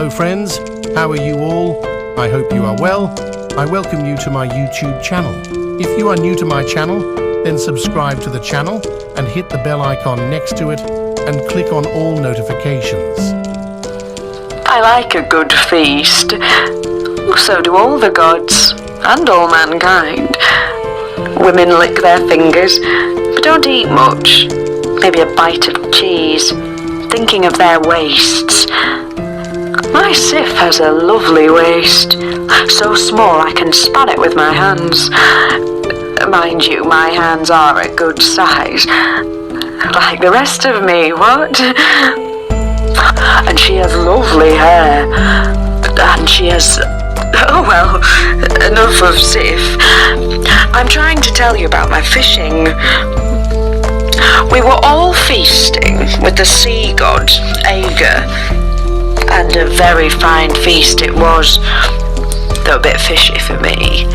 Hello friends, how are you all? I hope you are well. I welcome you to my YouTube channel. If you are new to my channel, then subscribe to the channel and hit the bell icon next to it and click on all notifications. I like a good feast. So do all the gods and all mankind. Women lick their fingers, but don't eat much. Maybe a bite of cheese, thinking of their waists. My Sif has a lovely waist, so small I can span it with my hands. Mind you, my hands are a good size, like the rest of me, what? And she has lovely hair, and she has... Oh well, enough of Sif. I'm trying to tell you about my fishing. We were all feasting with the sea god, Aeger, and a very fine feast it was, though a bit fishy for me.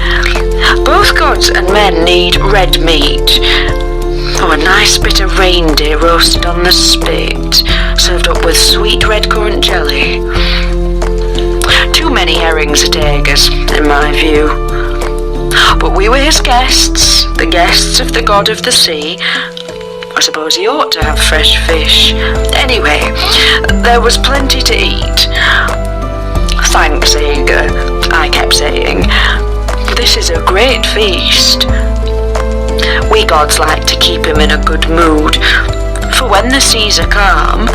Both gods and men need red meat. Oh, a nice bit of reindeer roasted on the spit, served up with sweet red currant jelly. Too many herrings at Aeger's, in my view. But we were his guests, the guests of the god of the sea. I suppose he ought to have fresh fish. Anyway, there was plenty to eat. Thanks, Aeger, I kept saying. This is a great feast. We gods like to keep him in a good mood, for when the seas are calm,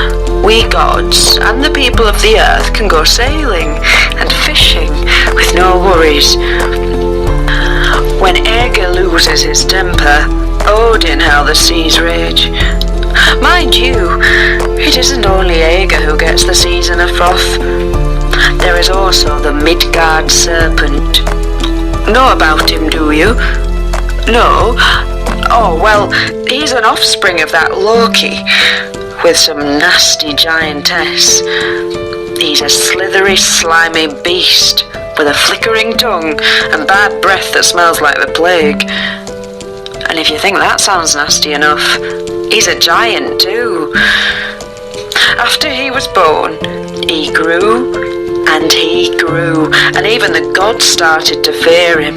we gods and the people of the earth can go sailing and fishing with no worries. When Aeger loses his temper, Odin how the seas rage. Mind you, it isn't only Aeger who gets the seas in a froth. There is also the Midgard serpent. Know about him, do you? No? Oh, well, he's an offspring of that Loki, with some nasty giantess. He's a slithery, slimy beast, with a flickering tongue and bad breath that smells like the plague. And if you think that sounds nasty enough, he's a giant too. After he was born, he grew, and he grew, and even the gods started to fear him.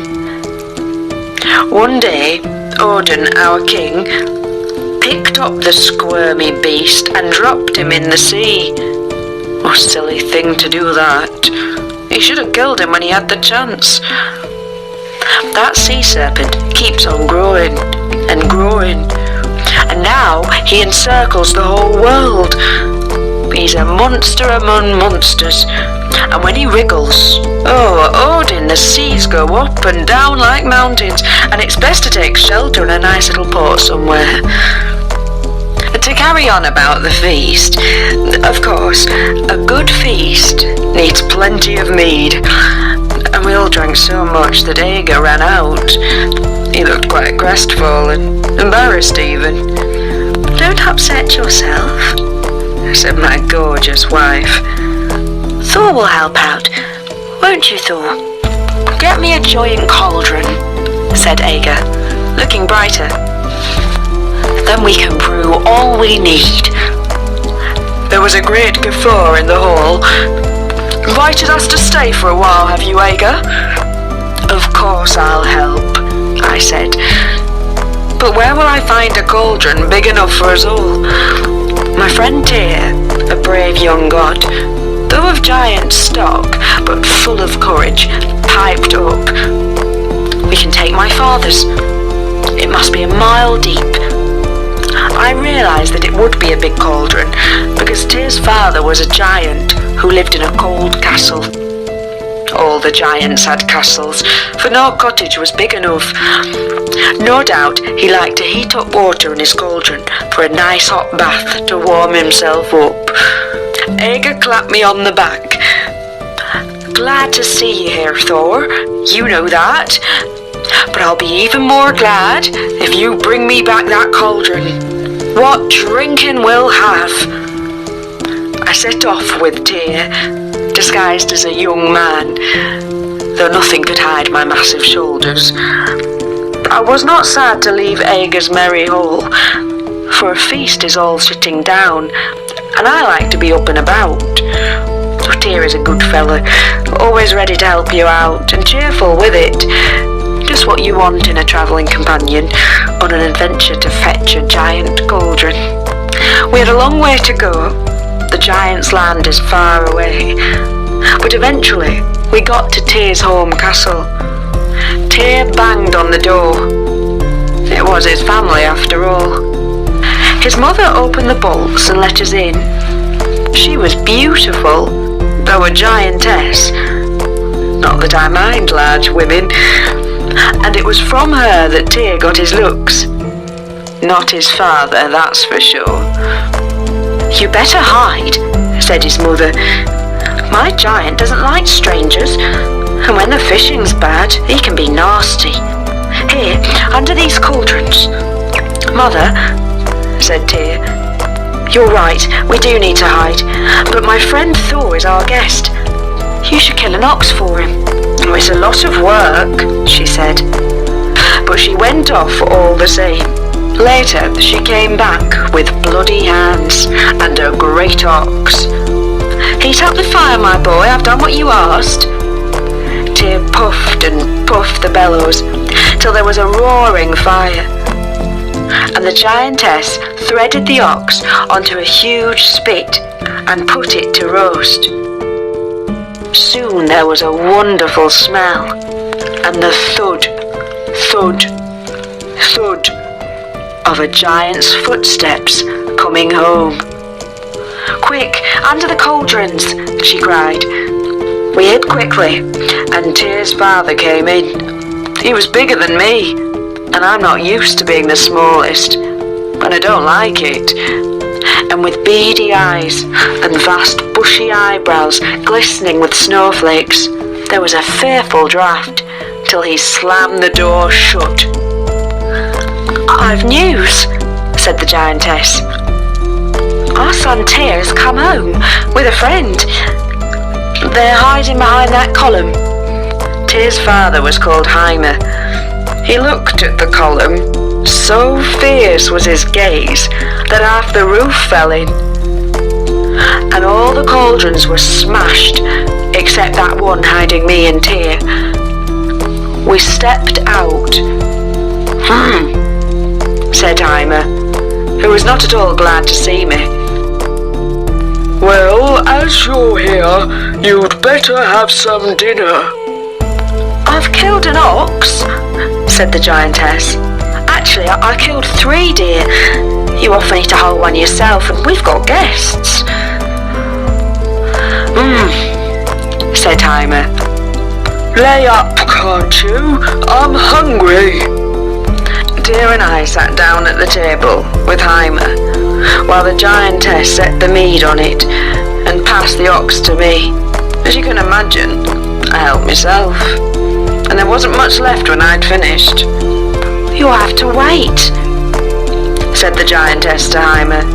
One day, Odin, our king, picked up the squirmy beast and dropped him in the sea. Oh, silly thing to do that. He should have killed him when he had the chance. That sea serpent keeps on growing and growing, and now he encircles the whole world. He's a monster among monsters, and when he wriggles, oh, Odin, the seas go up and down like mountains, and it's best to take shelter in a nice little port somewhere. To carry on about the feast, of course, a good feast needs plenty of mead, and we all drank so much that Aeger ran out. He looked quite crestfallen, embarrassed even. Don't upset yourself, said my gorgeous wife. Thor will help out, won't you, Thor? Get me a giant cauldron, said Aeger, looking brighter. Then we can brew all we need. There was a great guffaw in the hall. Invited us to stay for a while, have you, Aeger? Of course I'll help, I said. But where will I find a cauldron big enough for us all? My friend Tyr, a brave young god, though of giant stock, but full of courage, piped up. We can take my father's. It must be a mile deep. I realised that it would be a big cauldron, because Tyr's father was a giant who lived in a cold castle. All the giants had castles, for no cottage was big enough. No doubt he liked to heat up water in his cauldron for a nice hot bath to warm himself up. Aeger clapped me on the back. Glad to see you here, Thor. You know that. But I'll be even more glad if you bring me back that cauldron. What drinking we'll have! I set off with Tyr, disguised as a young man, though nothing could hide my massive shoulders. I was not sad to leave Aeger's merry hall, for a feast is all sitting down, and I like to be up and about. Tyr is a good fella, always ready to help you out, and cheerful with it. Just what you want in a travelling companion on an adventure to fetch a giant cauldron. We had a long way to go. The giant's land is far away. But eventually, we got to Tyr's home castle. Tyr banged on the door. It was his family after all. His mother opened the bolts and let us in. She was beautiful, though a giantess. Not that I mind large women. And it was from her that Tyr got his looks. Not his father, that's for sure. You better hide, said his mother. My giant doesn't like strangers, and when the fishing's bad, he can be nasty. Here, under these cauldrons. Mother, said Tyr, you're right, we do need to hide, but my friend Thor is our guest. You should kill an ox for him. Oh, it's a lot of work, she said. But she went off all the same. Later, she came back with bloody hands and a great ox. Heat up the fire, my boy, I've done what you asked. Tyr puffed and puffed the bellows till there was a roaring fire. And the giantess threaded the ox onto a huge spit and put it to roast. Soon there was a wonderful smell, and the thud, thud, thud of a giant's footsteps coming home. Quick, under the cauldrons, she cried. We hid quickly, and Tyr's father came in. He was bigger than me, and I'm not used to being the smallest, and I don't like it. And with beady eyes and vast bushy eyebrows glistening with snowflakes, there was a fearful draught till he slammed the door shut. I've news, said the giantess. Our son Tyr has come home with a friend. They're hiding behind that column. Tyr's father was called Aeger. He looked at the column. So fierce was his gaze that half the roof fell in. And all the cauldrons were smashed, except that one hiding me and Tyr. We stepped out. Said Aeger, who was not at all glad to see me. Well, as you're here, you'd better have some dinner. I've killed an ox, said the giantess. Actually, I killed 3 deer. You often eat a whole one yourself, and we've got guests. Said Aeger. Lay up, can't you? I'm hungry. Tyr and I sat down at the table with Aeger, while the giantess set the mead on it and passed the ox to me. As you can imagine, I helped myself, and there wasn't much left when I'd finished. You'll have to wait, said the giantess to Aeger.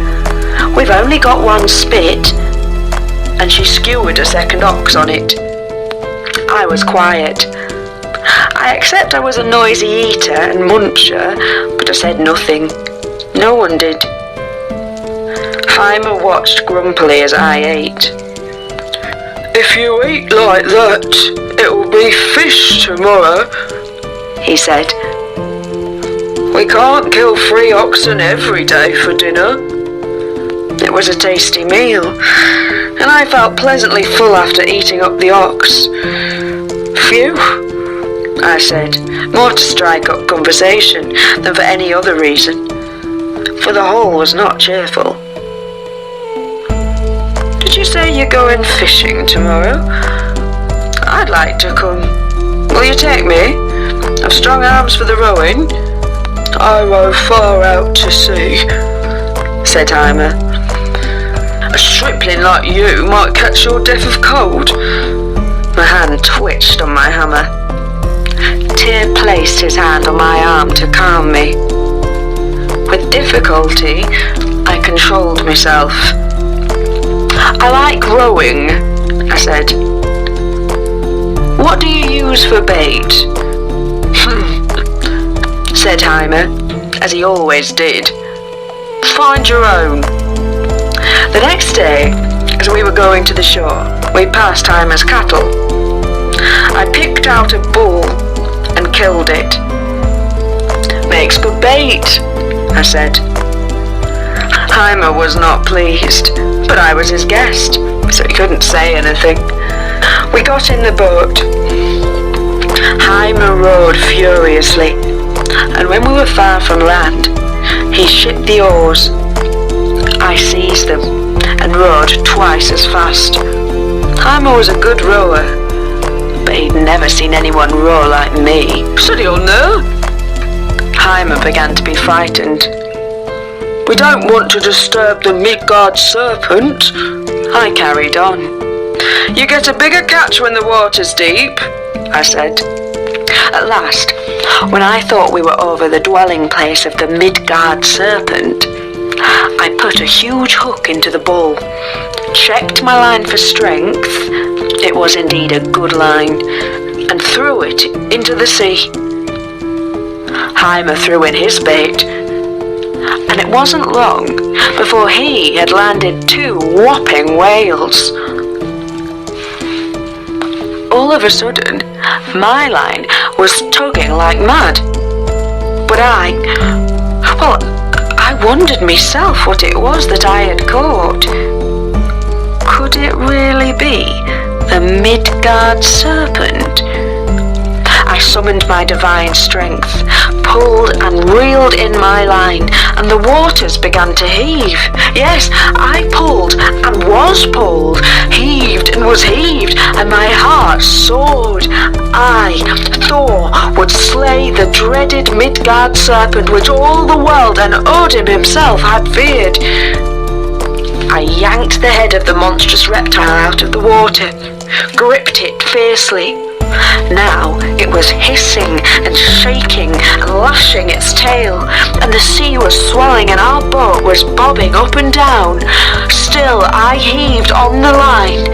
We've only got one spit, and she skewered a second ox on it. I was quiet. I accept I was a noisy eater and muncher, but I said nothing. No one did. Aeger watched grumpily as I ate. If you eat like that, it'll be fish tomorrow, he said. We can't kill 3 oxen every day for dinner. It was a tasty meal, and I felt pleasantly full after eating up the ox. Phew, I said, more to strike up conversation than for any other reason, for the hall was not cheerful. Did you say you're going fishing tomorrow? I'd like to come. Will you take me? I've strong arms for the rowing. I row far out to sea, said Aeger. A stripling like you might catch your death of cold. My hand twitched on my hammer. Tyr placed his hand on my arm to calm me. With difficulty, I controlled myself. I like rowing, I said. What do you use for bait? Said Aeger, as he always did. Find your own. The next day, as we were going to the shore, we passed Hymer's cattle. I picked out a bull and killed it. "Makes good bait," I said. Hymer was not pleased, but I was his guest, so he couldn't say anything. We got in the boat. Hymer rowed furiously, and when we were far from land, he shipped the oars. I seized them and rowed twice as fast. Hymer was a good rower, but he'd never seen anyone row like me. "Steady on there." Hymer began to be frightened. "We don't want to disturb the Midgard serpent." I carried on. "You get a bigger catch when the water's deep," I said. At last, when I thought we were over the dwelling place of the Midgard serpent, I put a huge hook into the bull, checked my line for strength, it was indeed a good line, and threw it into the sea. Hymer threw in his bait, and it wasn't long before he had landed 2 whopping whales. All of a sudden, my line was tugging like mad. But I wondered myself what it was that I had caught. Could it really be the Midgard serpent? I summoned my divine strength, pulled and reeled in my line, and the waters began to heave. Yes, I pulled and was pulled, heaved and was heaved, and my heart soared. I, Thor, would slay the dreaded Midgard serpent which all the world and Odin himself had feared. I yanked the head of the monstrous reptile out of the water, gripped it fiercely. Now it was hissing and shaking and lashing its tail, and the sea was swelling and our boat was bobbing up and down. Still I heaved on the line.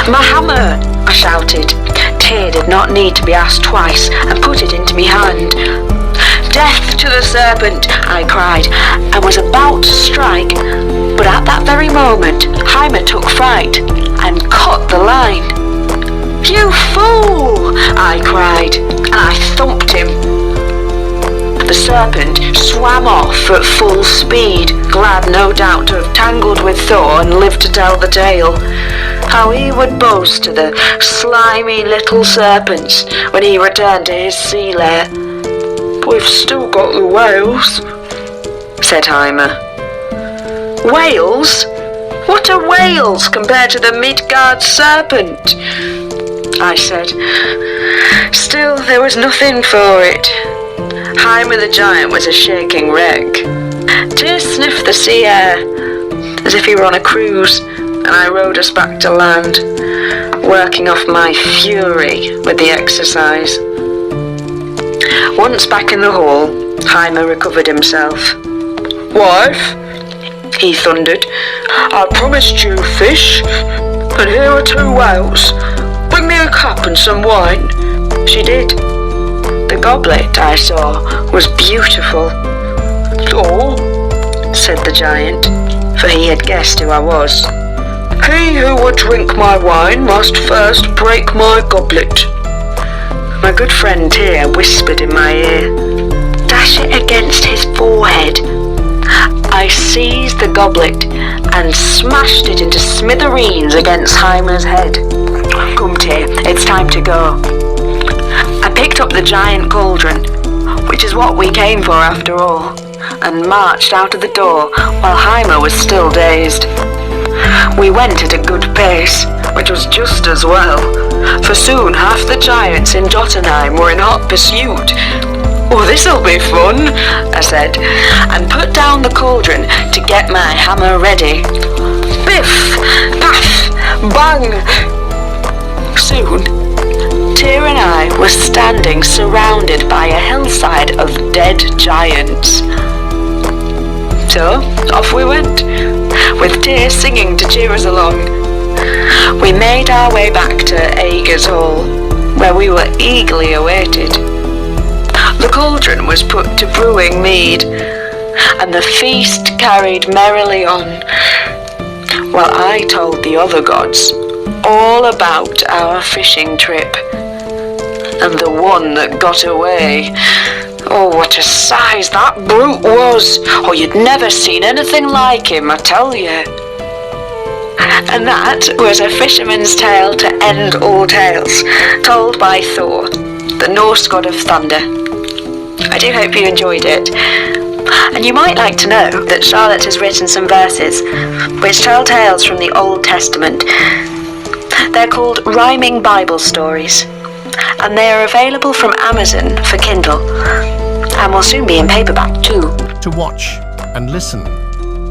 "My hammer!" I shouted. Tyr did not need to be asked twice, and put it into my hand. "Death to the serpent!" I cried, and was about to strike, but at that very moment Hymer took fright and cut the line. "You fool!" I cried, and I thumped him. The serpent swam off at full speed, glad no doubt to have tangled with Thor and lived to tell the tale. How he would boast to the slimy little serpents when he returned to his sea lair. "We've still got the whales," said Hymer. "Whales? What are whales compared to the Midgard serpent?" I said. Still, there was nothing for it. Hymer the giant was a shaking wreck. Tyr sniffed the sea air as if he were on a cruise, and I rowed us back to land, working off my fury with the exercise. Once back in the hall, Hymer recovered himself. "Wife," he thundered, "I promised you fish, and here are 2 whales. Bring me a cup and some wine." She did. The goblet I saw was beautiful. "Thor," said the giant, for he had guessed who I was, "he who would drink my wine must first break my goblet." My good friend Tyr whispered in my ear, "Dash it against his forehead." I seized the goblet and smashed it into smithereens against Hymer's head. "Come, Tyr, it's time to go." I picked up the giant cauldron, which is what we came for after all, and marched out of the door while Hymer was still dazed. We went at a good pace, which was just as well, for soon half the giants in Jotunheim were in hot pursuit. "Oh, this'll be fun," I said, and put down the cauldron to get my hammer ready. Biff! Paff! Bang! Soon, Tyr and I were standing surrounded by a hillside of dead giants. So, off we went, with Tyr singing to cheer us along. We made our way back to Aeger's hall, where we were eagerly awaited. The cauldron was put to brewing mead, and the feast carried merrily on, while I told the other gods all about our fishing trip. And the one that got away. Oh, what a size that brute was! Oh, you'd never seen anything like him, I tell you. And that was A Fisherman's Tale to End All Tales, told by Thor, the Norse god of thunder. I do hope you enjoyed it. And you might like to know that Charlotte has written some verses which tell tales from the Old Testament. They're called Rhyming Bible Stories, and they are available from Amazon for Kindle, and will soon be in paperback too. To watch and listen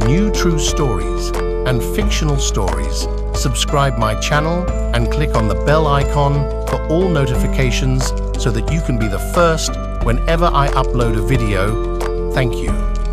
new true stories and fictional stories, subscribe my channel and click on the bell icon for all notifications so that you can be the first whenever I upload a video. Thank you.